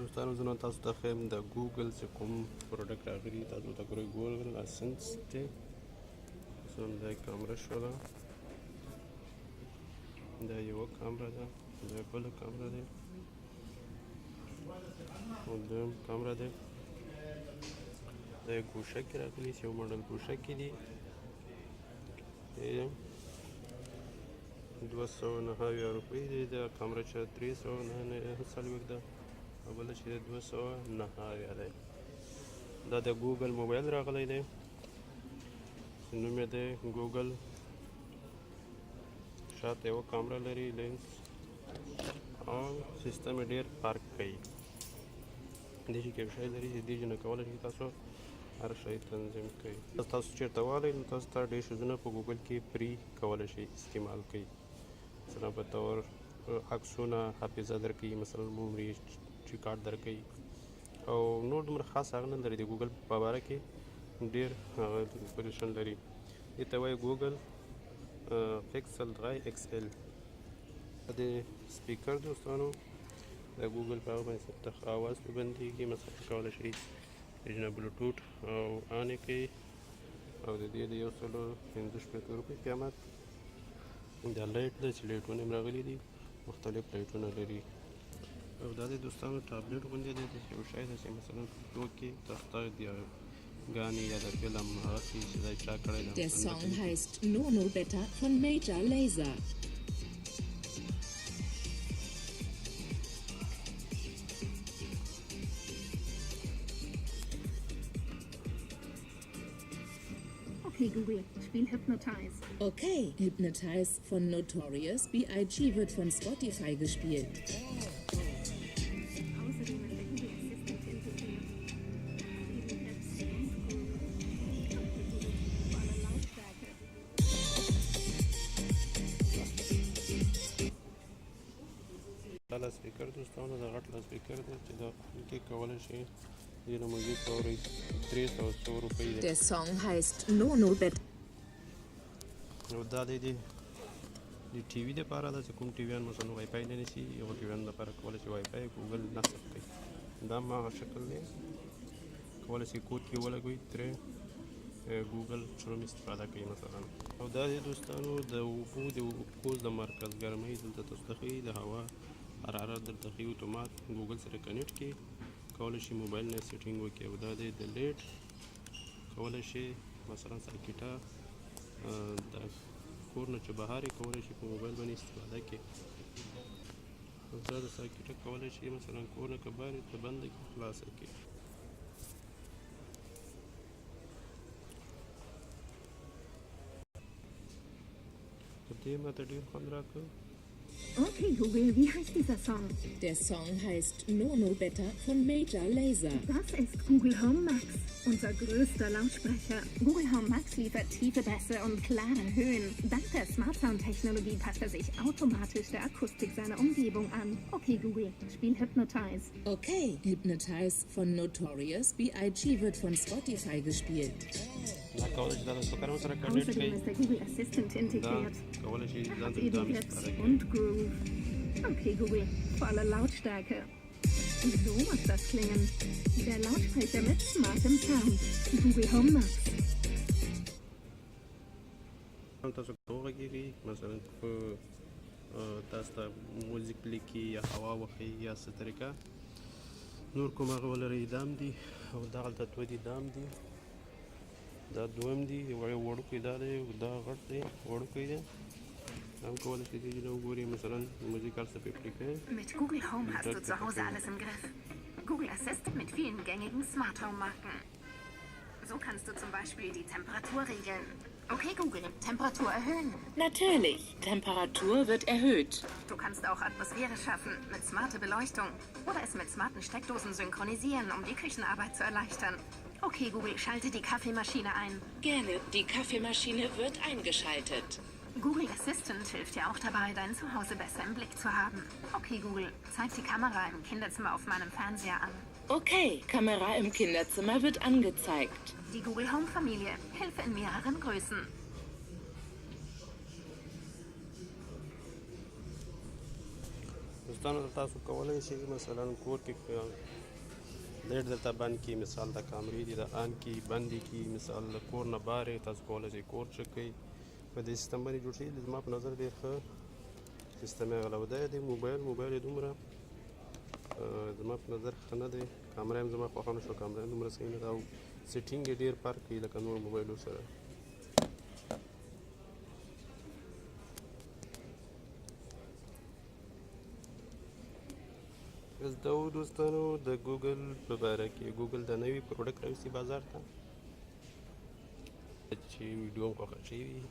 دوستانو زه نن تاسو ته ښیم د ګوګل چې کوم پروډکټ راغلي تاسو ته ګورئ ګوګل اسنس دی مثلا دا کامره شوله دا یوه کامره ده دا بله کامره دی او دویم کامره دی دا یو ګوشکې راغلي چې یو ماډل ګوشکې دي 209 روپۍ دی دا کامره چې 349 ده او بله چې 209 دی دا د ګوګل موبایل راغلی دی نوم یې دی ګوګل شاته یوه کامره لري لینس او سیستم یې ډېر پارک کوي دې چې کوم شی لري چې دې نه کولی شي تاسو هر شی تنظیم کوي تاسو چېرته والی نو تاسو ته ډېر شیزونه په ګوګل کې فری کولی شي استعمال کوي مثلا په طور عکسونه حافظه درکوي مثلا میموري کارت درکوي او نور دومره خاص هغه نه لري د ګوګل په باره کې ډېر هغه پوزیشن لري دې ته وایي ګوګل پکسل 3 XL د سپیکر دوستانو د ګوګل په هغه باندې اواز پې بندېږي مثلا کولی شي نه بلوټوټ او آن یې کوي او د دې د 155 روپۍ قیمت دا لایټ ده چې لایټونه یې راغلي دي مختلف لایټونه لري او دا د دوستانو ټابلیټ غوندې دی یو شی ده چې مثلا په کې تاسو د ګانې یا د فلم هغه چې دا چا کړی ده Der Song heißt No No Better von Major Lazer. Okay, Google, spiel Hypnotize. Okay, Hypnotize von Notorious B.I.G. wird von Spotify gespielt. Außerdem ist der Google Assistant integriert. Volle Lautstärke. دا لاسپیکر دوستانو دا غټ لاسپیکر دی چې دا کې کولی شي دې نه موزیک اورئ 300 روپۍ دی Der Song heißt No No Better. او دا دی د ټي وي دپاره ده چې کوم ټي ویان مثلا وای فای نه نیسي هغو ټي ویانو دپاره کولی شي وای فای ګوګل نصب کوي دا هماغه شکل دی کولی شي کود کې ولګوئ ترې ګوګل چروم استفاده کوي مثلا او دا دی دوستانو د اوبو د پوز د مرکز ګرمۍ دلته تاسو ته ښیي د هوا حرارت دلته ښیي اتومات ګوګل سره کنیکټ کړي کولی شي موبایل نه سیټینګ وکړي او دا دی د لیټ کولی شي مثلا ساکټه د کور نه چې بهر یې کولی شي په موبایل باندې استفاده کړي او دا د ساکټه کولی شي مثلا کور نه که بهر یې ته بنده کړي خلاصه کړي په دې ماته ډېر خوند راکړ Okay, Google, wie heißt dieser Song? Der Song heißt No No Better von Major Lazer. Das ist Google Home Max, unser größter Lautsprecher. Google Home Max liefert tiefe Bässe und klare Höhen. Dank der Smart Sound Technologie passt er sich automatisch der Akustik seiner Umgebung an. Okay, Google, spiel Hypnotize. Okay, Hypnotize von Notorious B.I.G. wird von Spotify gespielt. دا کولی شي دا د سپیکرونو سره کنیکټ Außerdem کړي ist der Google Assistant دا integriert. کولی شي ځان Hat ته دا Edits استفاده کړي und Groove. Okay, Google, volle Lautstärke. So muss das klingen. Der Lautsprecher mit smartem Sound. Google Home Max. تاسو وغږېږئ مثلا په تاسو ته موزیک لیکي یا هوا وښیي یا څه طریقه نور کوم هغه ولرئ دام دي او دغلته دوه دي دام دي دا دویم دی وړوکی دا دی دا غټ دی وړوکی دی دا هم کولی شي چې وګورئ مثلا موزیک هر څه پې پرې کوئ Mit Google Home hast du zu Hause alles im Griff. Google Assistant mit vielen gängigen Smart Home Marken. So kannst du zum Beispiel die Temperatur regeln. Okay, Google, Temperatur erhöhen. Natürlich, Temperatur wird erhöht. Du kannst auch Atmosphäre schaffen mit smarter Beleuchtung oder es mit smarten Steckdosen synchronisieren, um die Küchenarbeit zu erleichtern. Okay, Google, schalte die Kaffeemaschine ein. Gerne, die Kaffeemaschine wird eingeschaltet. Google Assistant hilft dir auch dabei, dein Zuhause besser im Blick zu haben. Okay, Google, zeig die Kamera im Kinderzimmer auf meinem Fernseher an. Okay, Kamera im Kinderzimmer wird angezeigt. Die Google Home Familie, Hilfe in mehreren Größen. دوستانو تاسو کولی شئ مثلا کور کې لایټ درته بند کړي، مثال د کامرې دي د آن کړي بندې کړي، مثال د کور نه بهر یې تاسو کولی شئ کور چک کړئ. په دې سیستم باندې جوړ شوي زما په نظر ډېر ښه سیستم یې غلی و. دا د موبایل یې دومره زما په نظر ښه نه دی. کامره هم زما خوښه نه شوه، کامره هم دومره صحیح نه ده او سیټینګ یې ډېر فرق کوي لکه نور موبایلو سره. بس دا و دوستانو د ګوګل په باره کې. ګوګل د نوي پروډکټ راوستي بازار ته چې ویډیو هم خوښه شوي وي.